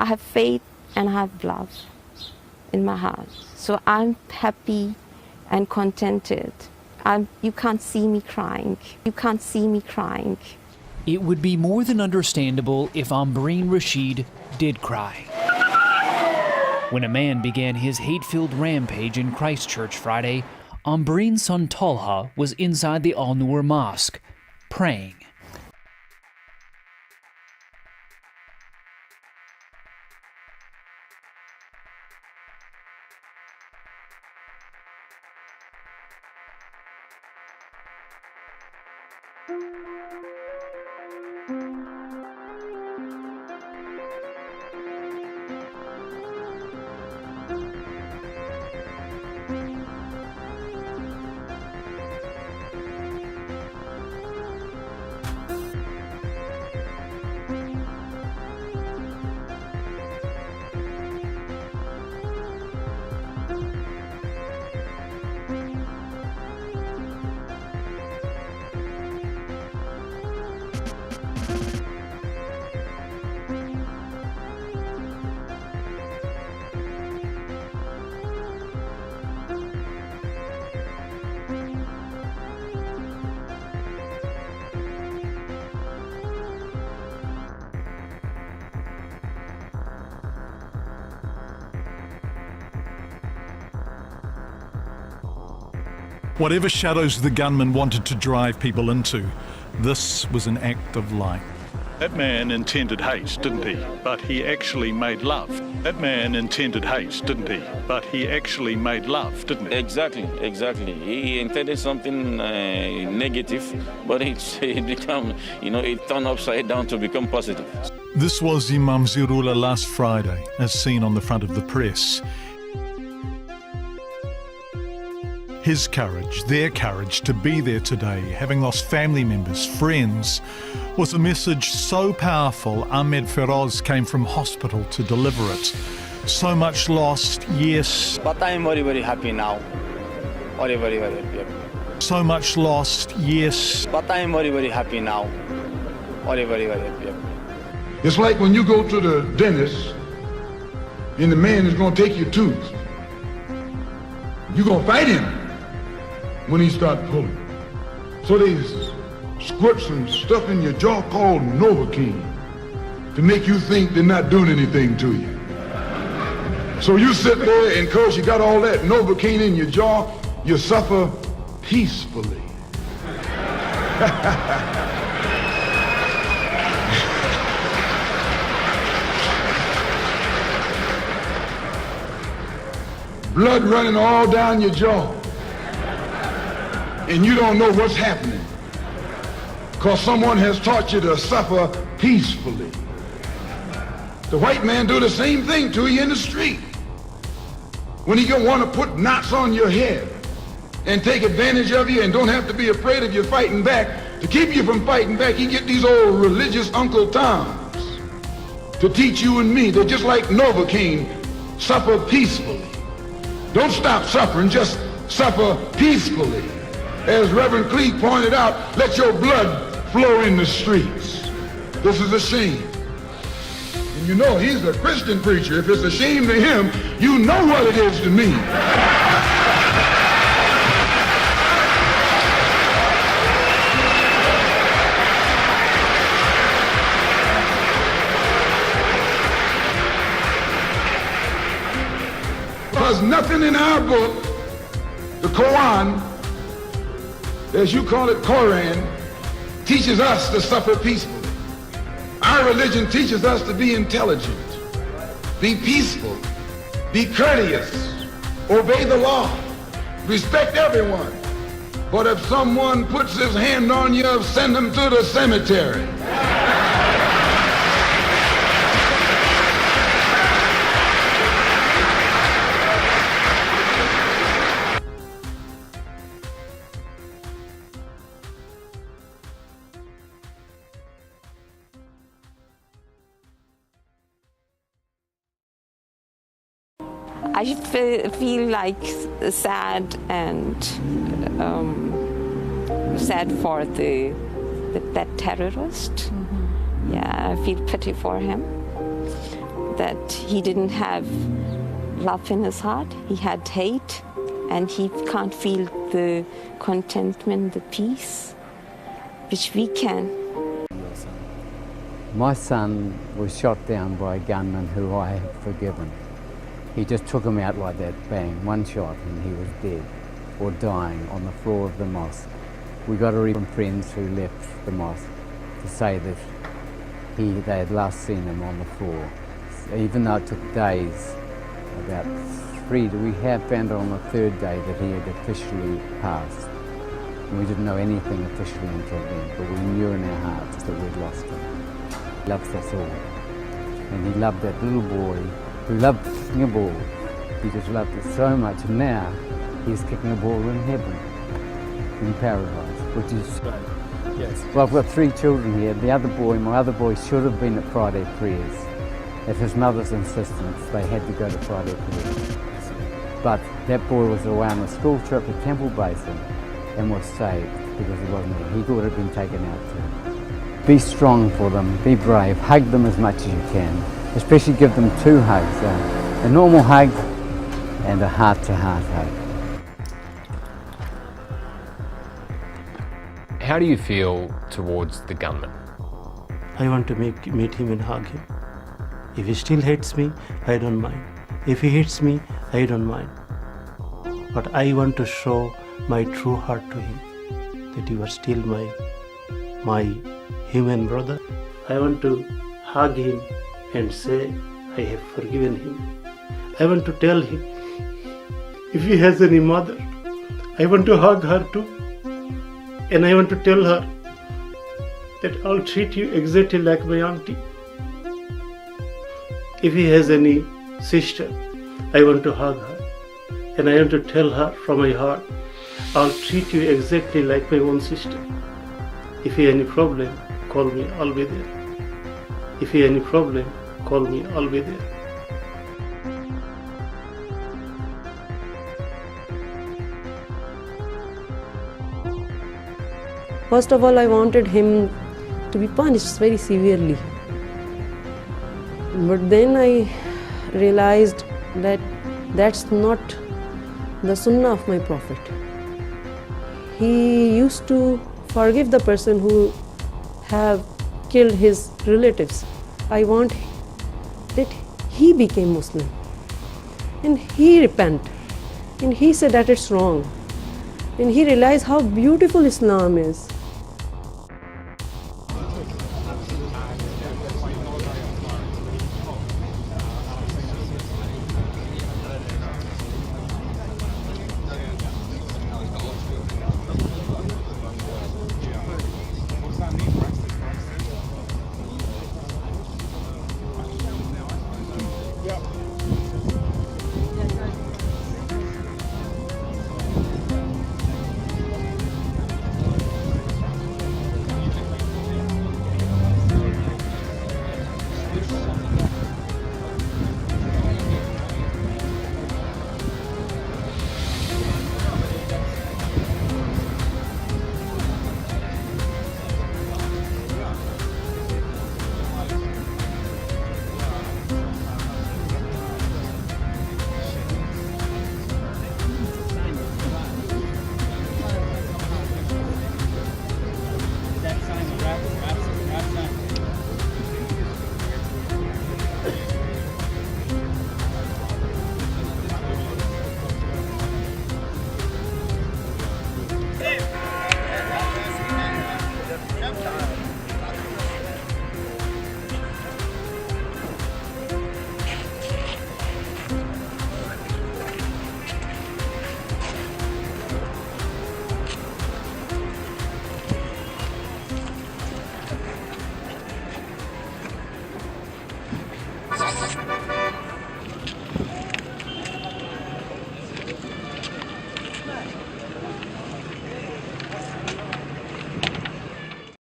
have faith and I have love in my heart. So I'm happy and contented. You can't see me crying. You can't see me crying. It would be more than understandable if Ambreen Rashid did cry. When a man began his hate-filled rampage in Christchurch Friday, Ambreen's son Talha was inside the Al-Noor Mosque, praying. Whatever shadows the gunman wanted to drive people into, this was an act of light. That man intended hate, didn't he? But he actually made love. That man intended hate, didn't he? But he actually made love, didn't he? Exactly. He intended something negative, but it turned upside down to become positive. This was Imam Zirullah last Friday, as seen on the front of the press. His courage, their courage to be there today, having lost family members, friends, was a message so powerful Ahmed Feroz came from hospital to deliver it. So much lost, yes. But I'm very, very happy now. Very, very, very happy. So much lost, yes. But I'm very, very happy now. Very, very, very happy. It's like when you go to the dentist and the man is going to take your tooth. You're going to fight him when he starts pulling. So they squirt some stuff in your jaw called Novocaine to make you think they're not doing anything to you. So you sit there and because you got all that Novocaine in your jaw, you suffer peacefully. Blood running all down your jaw. And you don't know what's happening because someone has taught you to suffer peacefully. The white man do the same thing to you in the street. When he want to put knots on your head and take advantage of you and don't have to be afraid of you fighting back, to keep you from fighting back, he get these old religious Uncle Toms to teach you and me. They're just like Novocaine, suffer peacefully. Don't stop suffering, just suffer peacefully. As Reverend Cleave pointed out, let your blood flow in the streets. This is a shame. And you know he's a Christian preacher. If it's a shame to him, you know what it is to me. Because nothing in our book, the Quran, as you call it, Koran, teaches us to suffer peacefully. Our religion teaches us to be intelligent, be peaceful, be courteous, obey the law, respect everyone. But if someone puts his hand on you, send him to the cemetery. I feel like sad and sad for that terrorist. Mm-hmm. Yeah, I feel pity for him. that he didn't have love in his heart. He had hate, and he can't feel the contentment, the peace, which we can. My son was shot down by a gunman who I have forgiven. He just took him out like that, bang, one shot, and he was dead or dying on the floor of the mosque. We got a read from friends who left the mosque to say that they had last seen him on the floor. Even though it took days, about 3, we have found out on the 3rd day that he had officially passed. And we didn't know anything officially until then, but we knew in our hearts that we'd lost him. He loves us all. And he loved that little boy who loved kicking a ball. He just loved it so much, and now he's kicking a ball in heaven, in paradise, which is... Yes. Well, I've got 3 children here. The other boy, my other boy, should have been at Friday prayers. At his mother's insistence, they had to go to Friday prayers. But that boy was away on a school trip at Temple Basin and was saved because he wasn't there. He would have been taken out too. Be strong for them, be brave, hug them as much as you can. Especially give them 2 hugs, a normal hug and a heart-to-heart hug. How do you feel towards the gunman? I want to meet him and hug him. If he still hates me, I don't mind. If he hates me, I don't mind. But I want to show my true heart to him, that you are still my human brother. I want to hug him and say, I have forgiven him. I want to tell him, if he has any mother, I want to hug her too. And I want to tell her that I'll treat you exactly like my auntie. If he has any sister, I want to hug her. And I want to tell her from my heart, I'll treat you exactly like my own sister. If he has any problem, call me, I'll be there. If he has any problem, call me, I'll be there. First of all, I wanted him to be punished very severely. But then I realized that that's not the sunnah of my Prophet. He used to forgive the person who have killed his relatives. I want that he became Muslim and he repent and he said that it's wrong and he realized how beautiful Islam is.